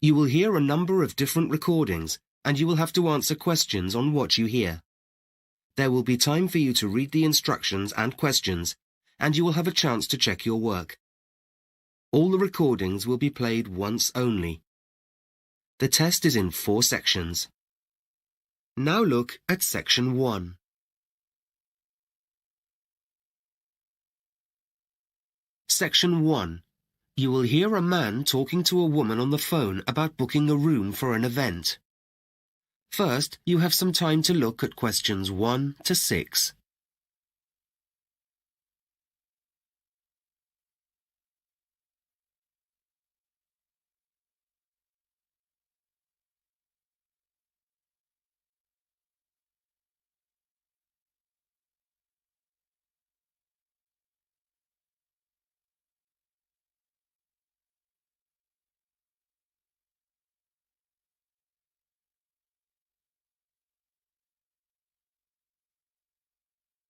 You will hear a number of different recordings, and you will have to answer questions on what you hear. There will be time for you to read the instructions and questions, and you will have a chance to check your work. All the recordings will be played once only. The test is in 4 sections. Now look at Section 1. Section 1. You will hear a man talking to a woman on the phone about booking a room for an event. First, you have some time to look at questions 1 to 6.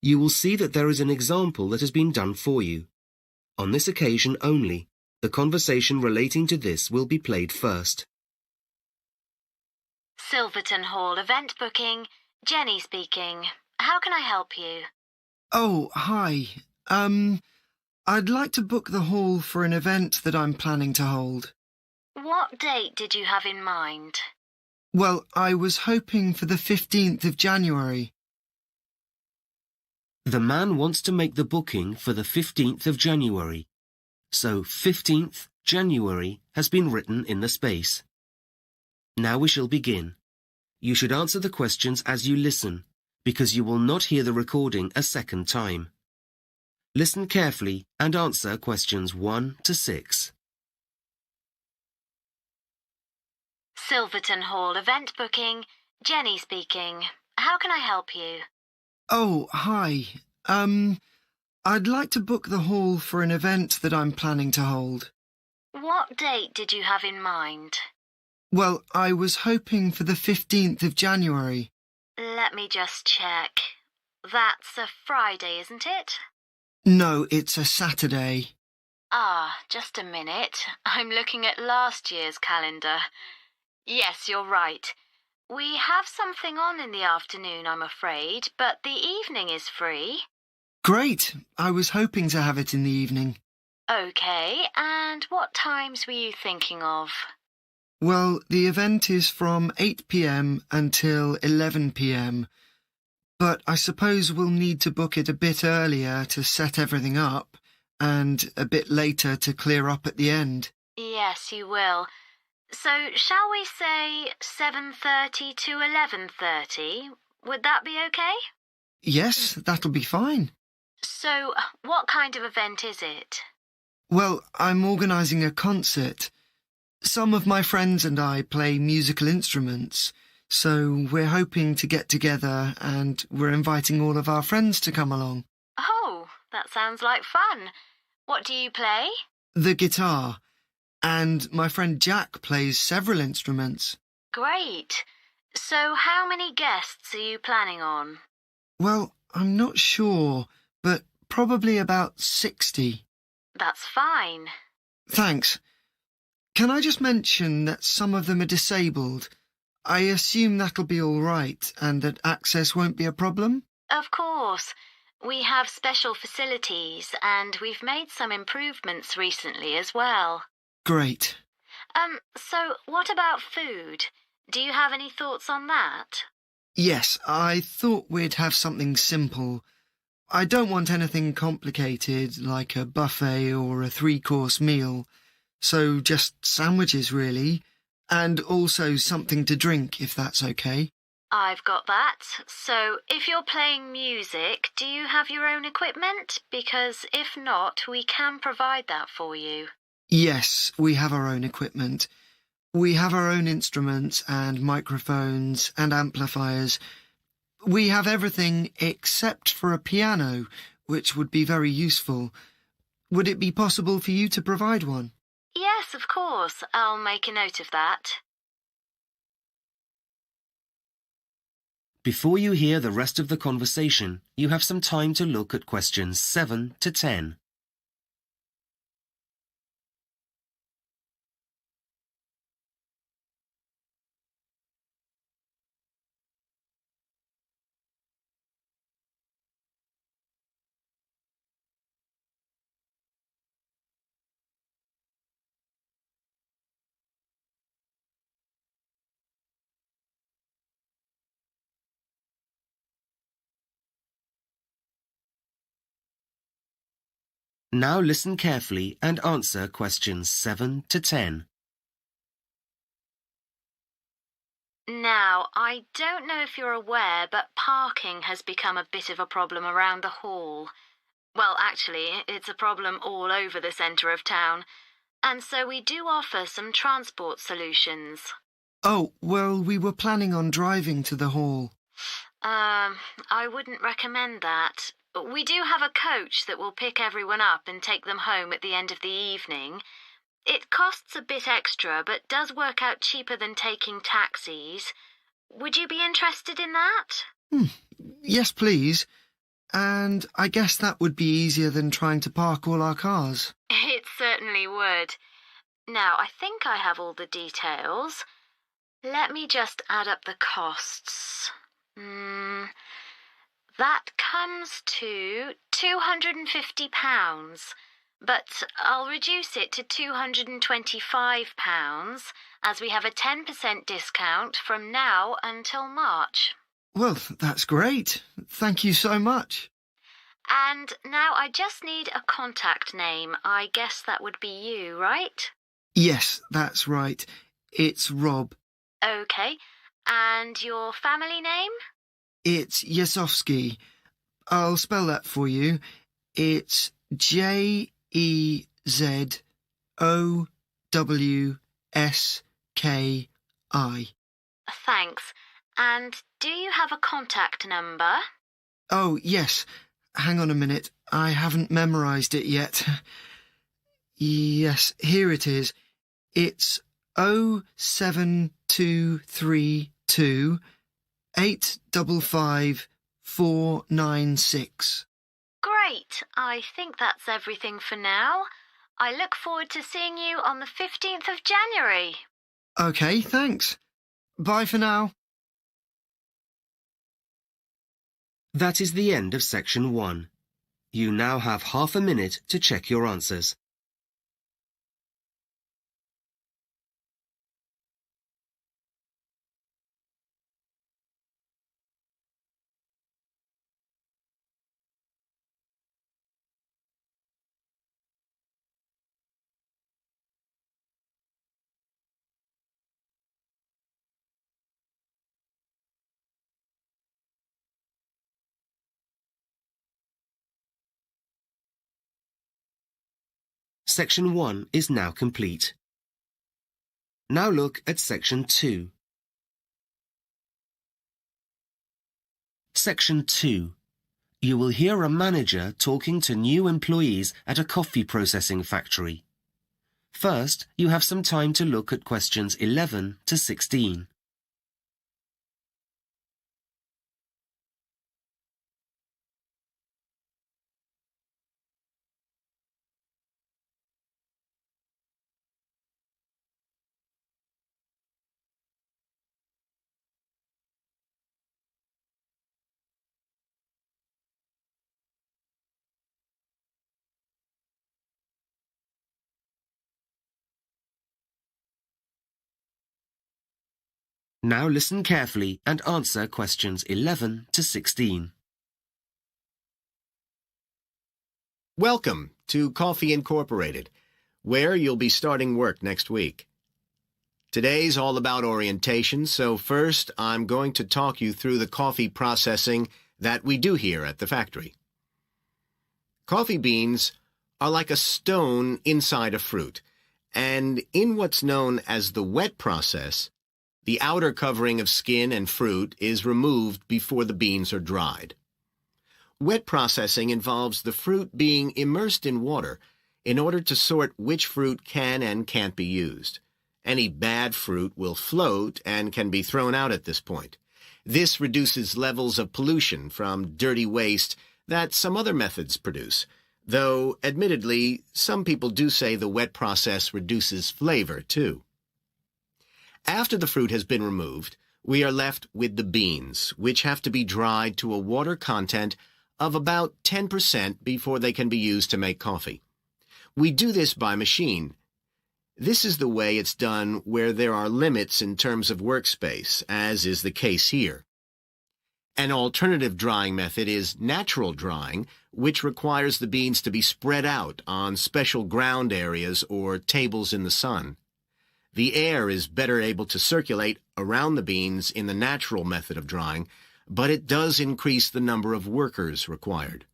You will see that there is an example that has been done for you. On this occasion only, the conversation relating to this will be played first. Silverton Hall event booking. Jenny speaking. How can I help you? Oh, hi. I'd like to book the hall for an event that I'm planning to hold. What date did you have in mind? Well, I was hoping for the 15th of January. The man wants to make the booking for the 15th of January, so 15th January has been written in the space. Now we shall begin. You should answer the questions as you listen, because you will not hear the recording a second time. Listen carefully and answer questions 1 to 6. Silverton Hall event booking. Jenny speaking. How can I help you? Oh, hi. I'd like to book the hall for an event that I'm planning to hold. What date did you have in mind? Well, I was hoping for the 15th of January. Let me just check. That's a Friday, isn't it? No, it's a Saturday. Ah, just a minute. I'm looking at last year's calendar. Yes, you're right. We have something on in the afternoon, I'm afraid, but the evening is free. Great. I was hoping to have it in the evening. OK, and what times were you thinking of? Well, the event is from 8 p.m. until 11 p.m. But I suppose we'll need to book it a bit earlier to set everything up, and a bit later to clear up at the end. Yes, you will. So, shall we say 7:30 to 11:30? Would that be OK? Yes, that'll be fine. So, what kind of event is it? Well, I'm organising a concert. Some of my friends and I play musical instruments, so we're hoping to get together and we're inviting all of our friends to come along. Oh, that sounds like fun. What do you play? The guitar. And my friend Jack plays several instruments. Great. So how many guests are you planning on? Well, I'm not sure, but probably about 60. That's fine. Thanks. Can I just mention that some of them are disabled? I assume that'll be all right and that access won't be a problem? Of course. We have special facilities and we've made some improvements recently as well. Great. So what about food? Do you have any thoughts on that? Yes, I thought we'd have something simple. I don't want anything complicated, like a buffet or a 3-course meal. So just sandwiches, really. And also something to drink, if that's OK. I've got that. So if you're playing music, do you have your own equipment? Because if not, we can provide that for you. Yes, we have our own equipment. We have our own instruments and microphones and amplifiers. We have everything except for a piano, which would be very useful. Would it be possible for you to provide one? Yes, of course. I'll make a note of that. Before you hear the rest of the conversation, you have some time to look at questions 7 to 10. Now listen carefully and answer questions 7 to 10. Now, I don't know if you're aware, but parking has become a bit of a problem around the hall. Well, actually, it's a problem all over the centre of town. And so we do offer some transport solutions. Oh, well, we were planning on driving to the hall. I wouldn't recommend that. We do have a coach that will pick everyone up and take them home at the end of the evening. It costs a bit extra, but does work out cheaper than taking taxis. Would you be interested in that? Yes, please. And I guess that would be easier than trying to park all our cars. It certainly would. Now, I think I have all the details. Let me just add up the costs. That comes to £250, but I'll reduce it to £225 as we have a 10% discount from now until March. Well, that's great. Thank you so much. And now I just need a contact name. I guess that would be you, right? Yes, that's right. It's Rob. Okay. And your family name? It's Yesowski. I'll spell that for you. It's JEZOWSKI. Thanks. And do you have a contact number? Oh, yes. Hang on a minute. I haven't memorised it yet. Yes, here it is. It's 07232 855 496. Great. I think that's everything for now. I look forward to seeing you on the 15th of January. OK, thanks. Bye for now. That is the end of section 1. You now have half a minute to check your answers. Section 1 is now complete. Now look at Section 2. Section 2. You will hear a manager talking to new employees at a coffee processing factory. First, you have some time to look at questions 11 to 16. Now listen carefully and answer questions 11 to 16. Welcome to Coffee Incorporated, where you'll be starting work next week. Today's all about orientation, so first I'm going to talk you through the coffee processing that we do here at the factory. Coffee beans are like a stone inside a fruit, and in what's known as the wet process, the outer covering of skin and fruit is removed before the beans are dried. Wet processing involves the fruit being immersed in water in order to sort which fruit can and can't be used. Any bad fruit will float and can be thrown out at this point. This reduces levels of pollution from dirty waste that some other methods produce, though, admittedly, some people do say the wet process reduces flavor, too. After the fruit has been removed, we are left with the beans, which have to be dried to a water content of about 10% before they can be used to make coffee. We do this by machine. This is the way it's done where there are limits in terms of workspace, as is the case here. An alternative drying method is natural drying, which requires the beans to be spread out on special ground areas or tables in the sun. The air is better able to circulate around the beans in the natural method of drying, but it does increase the number of workers required.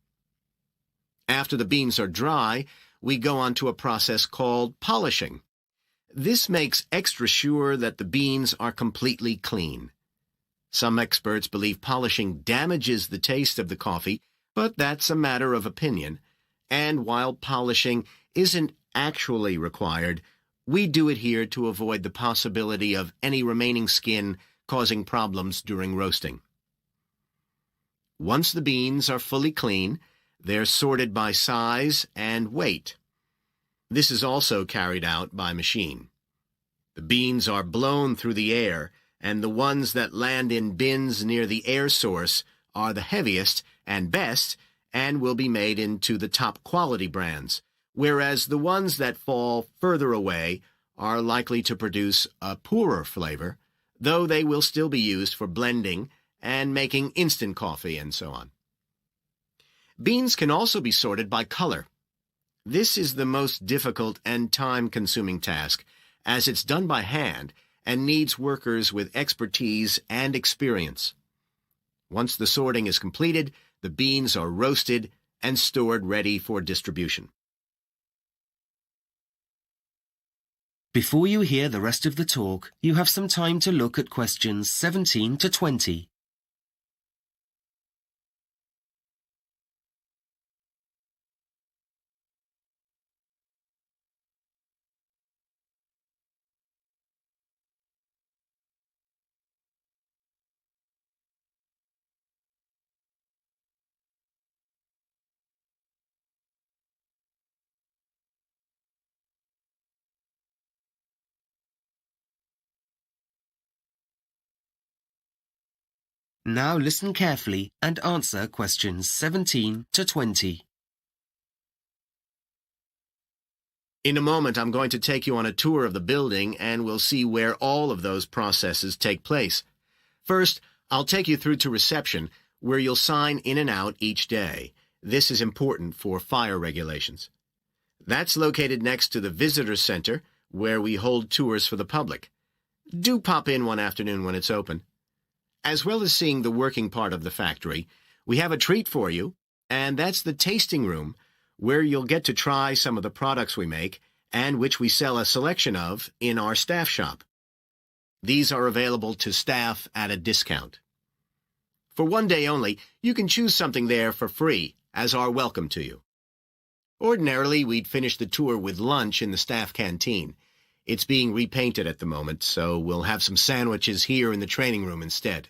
After the beans are dry, we go on to a process called polishing. This makes extra sure that the beans are completely clean. Some experts believe polishing damages the taste of the coffee, but that's a matter of opinion. And while polishing isn't actually required, we do it here to avoid the possibility of any remaining skin causing problems during roasting. Once the beans are fully clean, they're sorted by size and weight. This is also carried out by machine. The beans are blown through the air, and the ones that land in bins near the air source are the heaviest and best and will be made into the top quality brands, whereas the ones that fall further away are likely to produce a poorer flavor, though they will still be used for blending and making instant coffee and so on. Beans can also be sorted by color. This is the most difficult and time-consuming task, as it's done by hand and needs workers with expertise and experience. Once the sorting is completed, the beans are roasted and stored ready for distribution. Before you hear the rest of the talk, you have some time to look at questions 17 to 20. Now listen carefully and answer questions 17 to 20. In a moment, I'm going to take you on a tour of the building and we'll see where all of those processes take place. First, I'll take you through to reception, where you'll sign in and out each day. This is important for fire regulations. That's located next to the visitor center, where we hold tours for the public. Do pop in one afternoon when it's open. As well as seeing the working part of the factory, we have a treat for you, and that's the tasting room, where you'll get to try some of the products we make and which we sell a selection of in our staff shop. These are available to staff at a discount. For one day only, you can choose something there for free as our welcome to you. Ordinarily, we'd finish the tour with lunch in the staff canteen. It's being repainted at the moment, so we'll have some sandwiches here in the training room instead.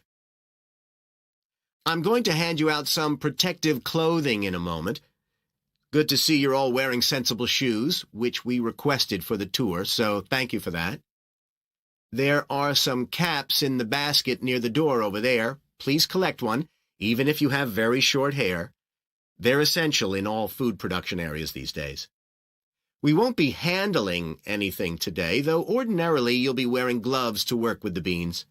I'm going to hand you out some protective clothing in a moment. Good to see you're all wearing sensible shoes, which we requested for the tour, so thank you for that. There are some caps in the basket near the door over there. Please collect one, even if you have very short hair. They're essential in all food production areas these days. We won't be handling anything today, though ordinarily you'll be wearing gloves to work with the beans.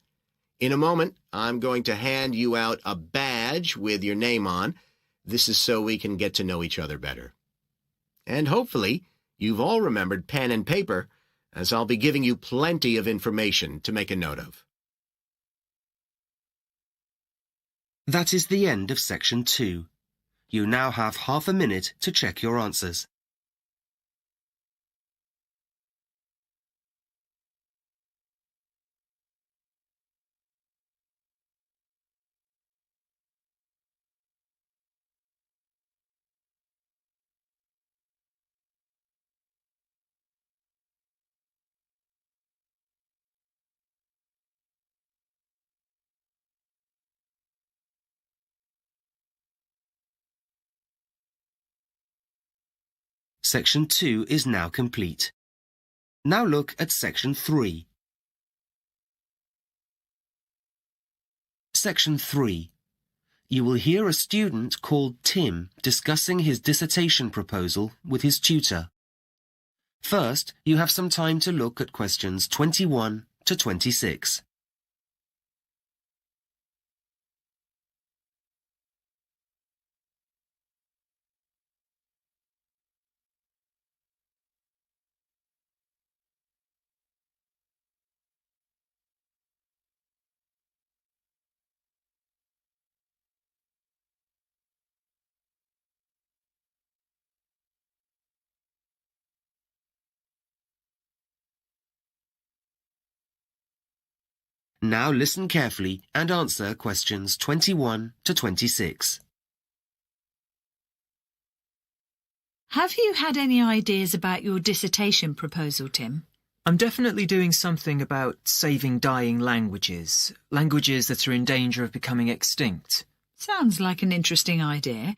In a moment, I'm going to hand you out a badge with your name on. This is so we can get to know each other better. And hopefully, you've all remembered pen and paper, as I'll be giving you plenty of information to make a note of. That is the end of section 2. You now have half a minute to check your answers. Section 2 is now complete. Now look at section 3. Section 3. You will hear a student called Tim discussing his dissertation proposal with his tutor. First, you have some time to look at questions 21 to 26. Now listen carefully and answer questions 21 to 26. Have you had any ideas about your dissertation proposal, Tim? I'm definitely doing something about saving dying languages, languages that are in danger of becoming extinct. Sounds like an interesting idea.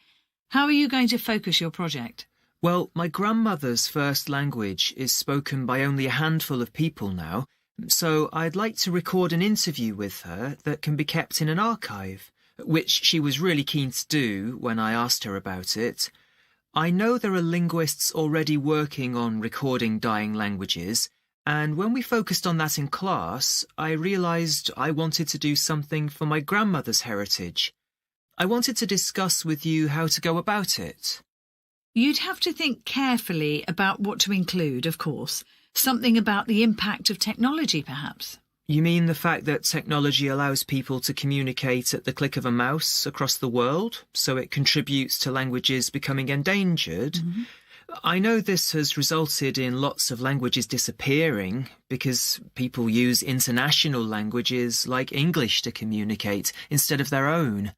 How are you going to focus your project? Well, my grandmother's first language is spoken by only a handful of people now, so I'd like to record an interview with her that can be kept in an archive, which she was really keen to do when I asked her about it. I know there are linguists already working on recording dying languages, and when we focused on that in class, I realised I wanted to do something for my grandmother's heritage. I wanted to discuss with you how to go about it. You'd have to think carefully about what to include, of course. Something about the impact of technology, perhaps. You mean the fact that technology allows people to communicate at the click of a mouse across the world, so it contributes to languages becoming endangered? Mm-hmm. I know this has resulted in lots of languages disappearing because people use international languages like English to communicate instead of their own.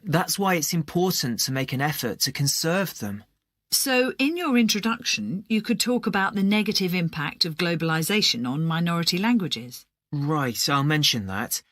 That's why it's important to make an effort to conserve them. So, in your introduction, you could talk about the negative impact of globalisation on minority languages. Right, I'll mention that.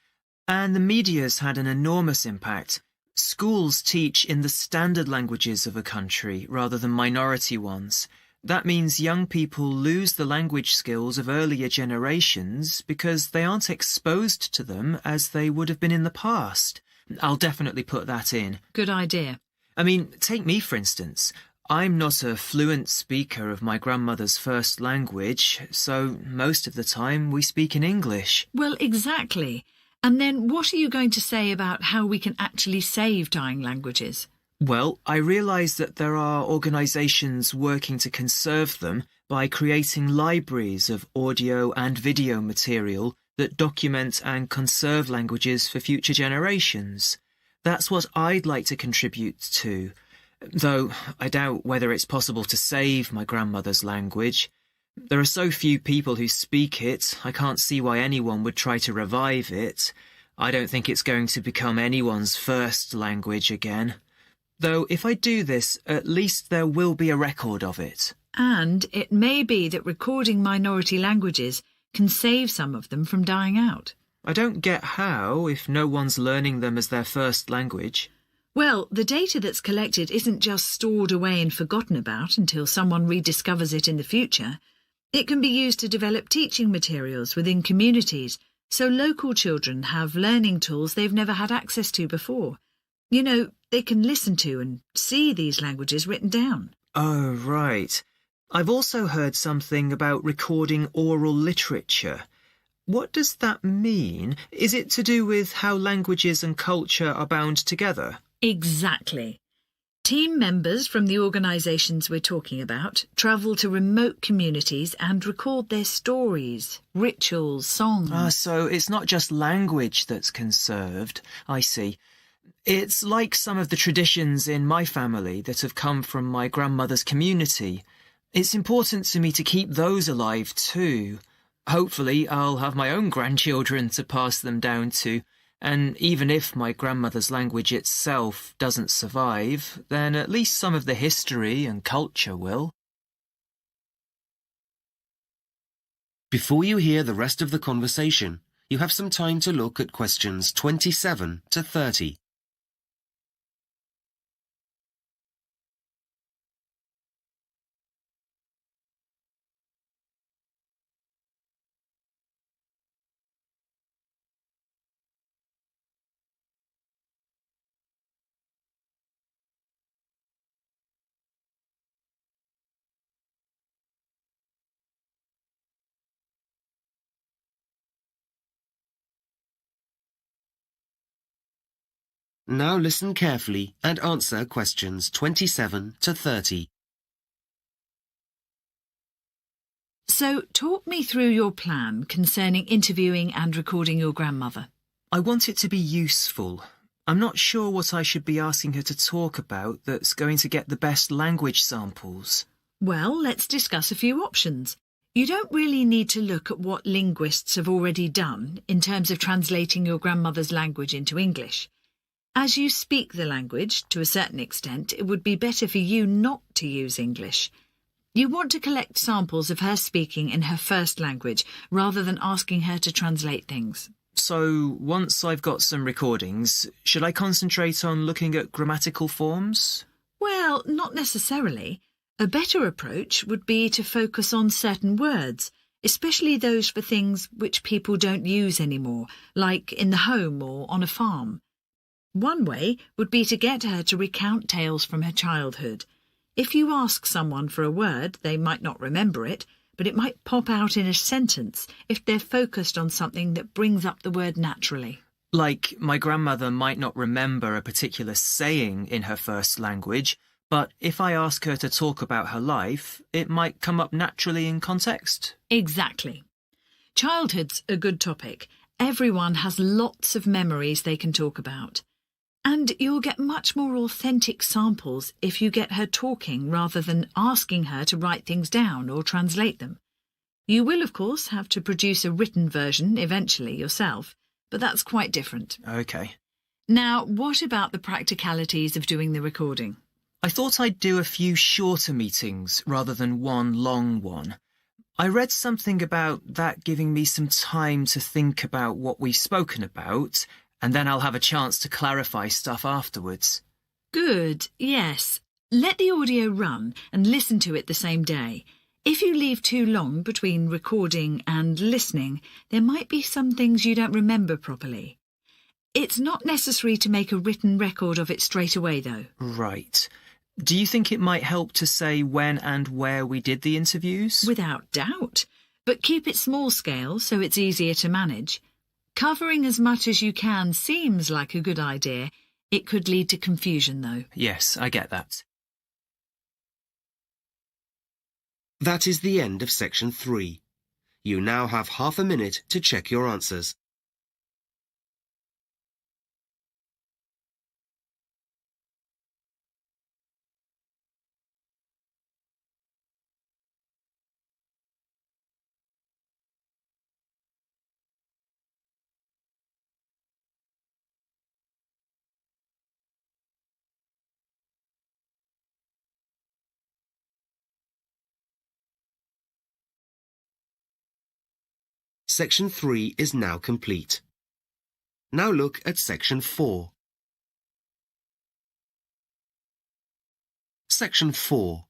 And the media's had an enormous impact. Schools teach in the standard languages of a country rather than minority ones. That means young people lose the language skills of earlier generations because they aren't exposed to them as they would have been in the past. I'll definitely put that in. Good idea. I mean, take me for instance. I'm not a fluent speaker of my grandmother's first language, so most of the time we speak in English. Well, exactly. And then what are you going to say about how we can actually save dying languages? Well, I realise that there are organisations working to conserve them by creating libraries of audio and video material that document and conserve languages for future generations. That's what I'd like to contribute to. Though I doubt whether it's possible to save my grandmother's language. There are so few people who speak it, I can't see why anyone would try to revive it. I don't think it's going to become anyone's first language again. Though if I do this, at least there will be a record of it. And it may be that recording minority languages can save some of them from dying out. I don't get how, if no one's learning them as their first language. Well, the data that's collected isn't just stored away and forgotten about until someone rediscovers it in the future. It can be used to develop teaching materials within communities, so local children have learning tools they've never had access to before. You know, they can listen to and see these languages written down. Oh, right. I've also heard something about recording oral literature. What does that mean? Is it to do with how languages and culture are bound together? Exactly. Team members from the organisations we're talking about travel to remote communities and record their stories, rituals, songs. So it's not just language that's conserved. I see. It's like some of the traditions in my family that have come from my grandmother's community. It's important to me to keep those alive too. Hopefully I'll have my own grandchildren to pass them down to. And even if my grandmother's language itself doesn't survive, then at least some of the history and culture will. Before you hear the rest of the conversation, you have some time to look at questions 27 to 30. Now listen carefully and answer questions 27 to 30. So, talk me through your plan concerning interviewing and recording your grandmother. I want it to be useful. I'm not sure what I should be asking her to talk about that's going to get the best language samples. Well, let's discuss a few options. You don't really need to look at what linguists have already done in terms of translating your grandmother's language into English. As you speak the language, to a certain extent, it would be better for you not to use English. You want to collect samples of her speaking in her first language, rather than asking her to translate things. So, once I've got some recordings, should I concentrate on looking at grammatical forms? Well, not necessarily. A better approach would be to focus on certain words, especially those for things which people don't use anymore, like in the home or on a farm. One way would be to get her to recount tales from her childhood. If you ask someone for a word, they might not remember it, but it might pop out in a sentence if they're focused on something that brings up the word naturally. Like, my grandmother might not remember a particular saying in her first language, but if I ask her to talk about her life, it might come up naturally in context. Exactly. Childhood's a good topic. Everyone has lots of memories they can talk about. And you'll get much more authentic samples if you get her talking rather than asking her to write things down or translate them. You will, of course, have to produce a written version eventually yourself, but that's quite different. OK. Now, what about the practicalities of doing the recording? I thought I'd do a few shorter meetings rather than one long one. I read something about that giving me some time to think about what we've spoken about, and then I'll have a chance to clarify stuff afterwards. Good, yes. Let the audio run and listen to it the same day. If you leave too long between recording and listening, there might be some things you don't remember properly. It's not necessary to make a written record of it straight away, though. Right. Do you think it might help to say when and where we did the interviews? Without doubt. But keep it small scale so it's easier to manage. Covering as much as you can seems like a good idea. It could lead to confusion, though. Yes, I get that. That is the end of section 3. You now have half a minute to check your answers. Section 3 is now complete. Now look at Section 4. Section 4.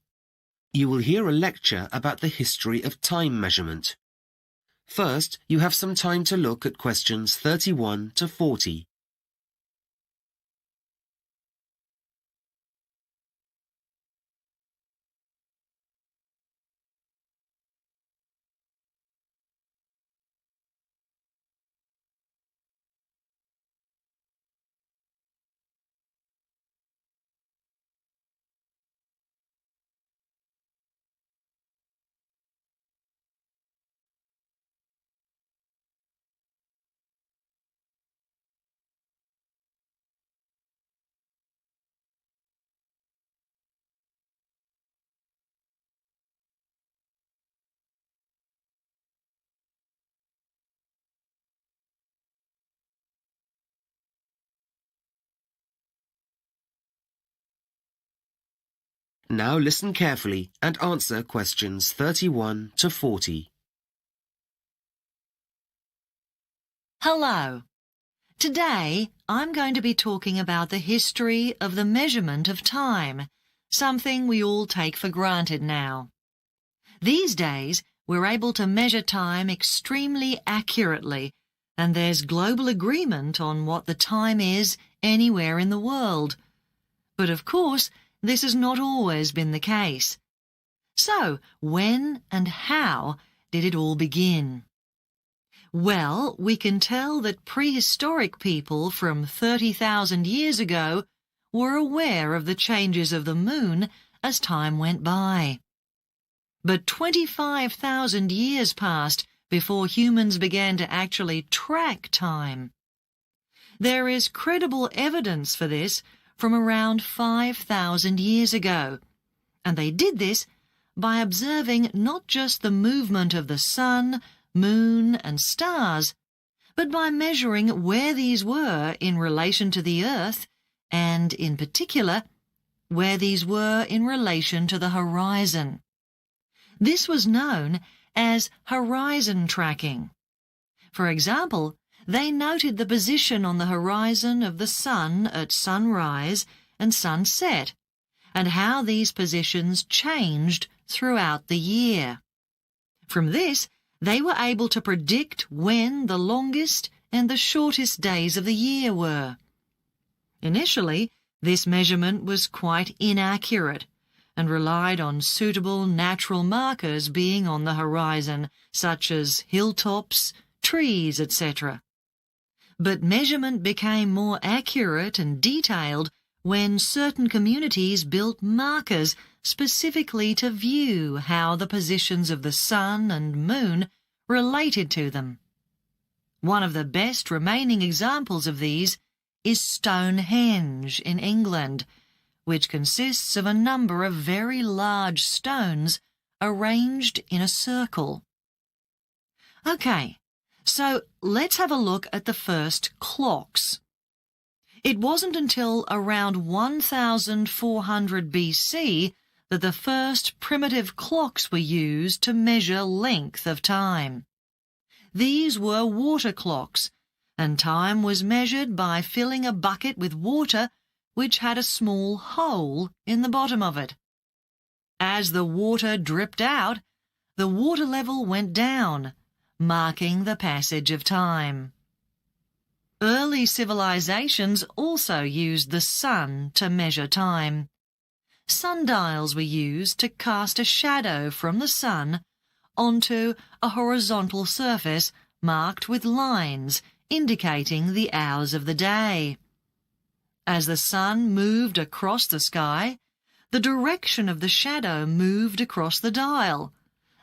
You will hear a lecture about the history of time measurement. First, you have some time to look at questions 31 to 40. Now listen carefully and answer questions 31 to 40. Hello. Today, I'm going to be talking about the history of the measurement of time, something we all take for granted now. These days, we're able to measure time extremely accurately, and there's global agreement on what the time is anywhere in the world. But of course, this has not always been the case. So, when and how did it all begin? Well, we can tell that prehistoric people from 30,000 years ago were aware of the changes of the moon as time went by. But 25,000 years passed before humans began to actually track time. There is credible evidence for this from around 5,000 years ago, and they did this by observing not just the movement of the sun, moon, and stars, but by measuring where these were in relation to the Earth, and, in particular, where these were in relation to the horizon. This was known as horizon tracking. For example, they noted the position on the horizon of the sun at sunrise and sunset, and how these positions changed throughout the year. From this, they were able to predict when the longest and the shortest days of the year were. Initially, this measurement was quite inaccurate and relied on suitable natural markers being on the horizon, such as hilltops, trees, etc. But measurement became more accurate and detailed when certain communities built markers specifically to view how the positions of the sun and moon related to them. One of the best remaining examples of these is Stonehenge in England, which consists of a number of very large stones arranged in a circle. Okay, so let's have a look at the first clocks. It wasn't until around 1400 BC that the first primitive clocks were used to measure length of time. These were water clocks, and time was measured by filling a bucket with water which had a small hole in the bottom of it. As the water dripped out, the water level went down, marking the passage of time. Early civilizations also used the sun to measure time. Sundials were used to cast a shadow from the sun onto a horizontal surface marked with lines indicating the hours of the day. As the sun moved across the sky, the direction of the shadow moved across the dial,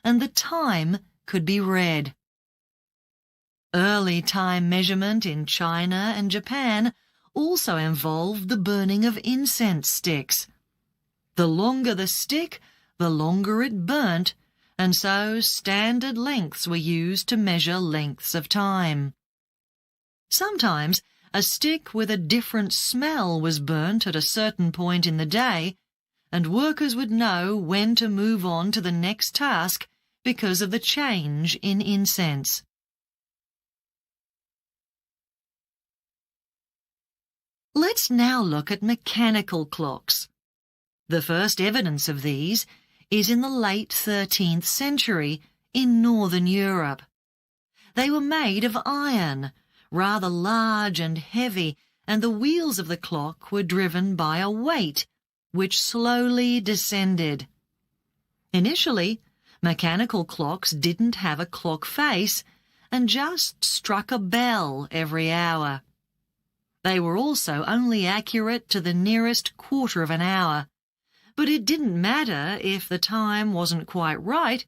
and the time could be read. Early time measurement in China and Japan also involved the burning of incense sticks. The longer the stick, the longer it burnt, and so standard lengths were used to measure lengths of time. Sometimes a stick with a different smell was burnt at a certain point in the day, and workers would know when to move on to the next task because of the change in incense. Let's now look at mechanical clocks. The first evidence of these is in the late 13th century in northern Europe. They were made of iron, rather large and heavy, and the wheels of the clock were driven by a weight, which slowly descended. Initially, mechanical clocks didn't have a clock face and just struck a bell every hour. They were also only accurate to the nearest quarter of an hour, but it didn't matter if the time wasn't quite right,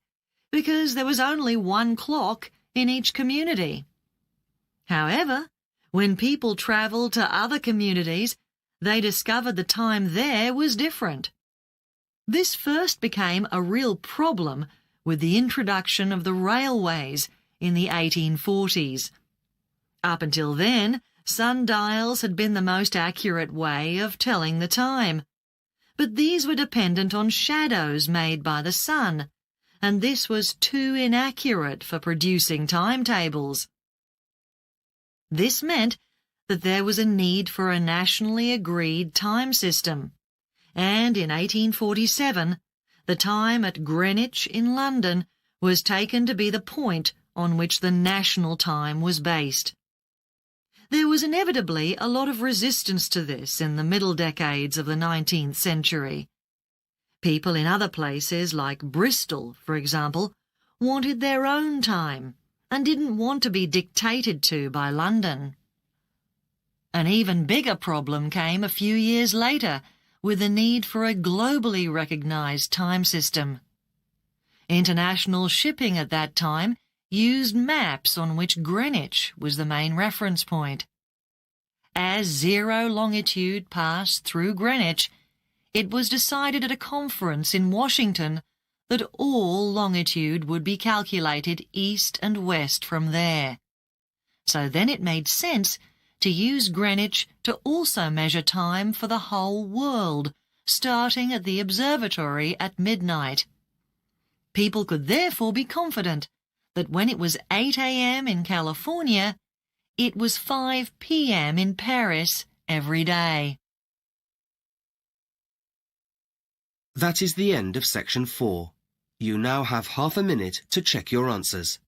because there was only one clock in each community. However, when people travelled to other communities, they discovered the time there was different. This first became a real problem with the introduction of the railways in the 1840s. Up until then, sundials had been the most accurate way of telling the time, but these were dependent on shadows made by the sun, and this was too inaccurate for producing timetables. This meant that there was a need for a nationally agreed time system, and in 1847, the time at Greenwich in London was taken to be the point on which the national time was based. There was inevitably a lot of resistance to this in the middle decades of the 19th century. People in other places, like Bristol, for example, wanted their own time and didn't want to be dictated to by London. An even bigger problem came a few years later with the need for a globally recognised time system. International shipping at that time used maps on which Greenwich was the main reference point. As zero longitude passed through Greenwich, it was decided at a conference in Washington that all longitude would be calculated east and west from there. So then it made sense to use Greenwich to also measure time for the whole world, starting at the observatory at midnight. People could therefore be confident that when it was 8 a.m. in California, it was 5 p.m. in Paris every day. That is the end of section 4. You now have half a minute to check your answers.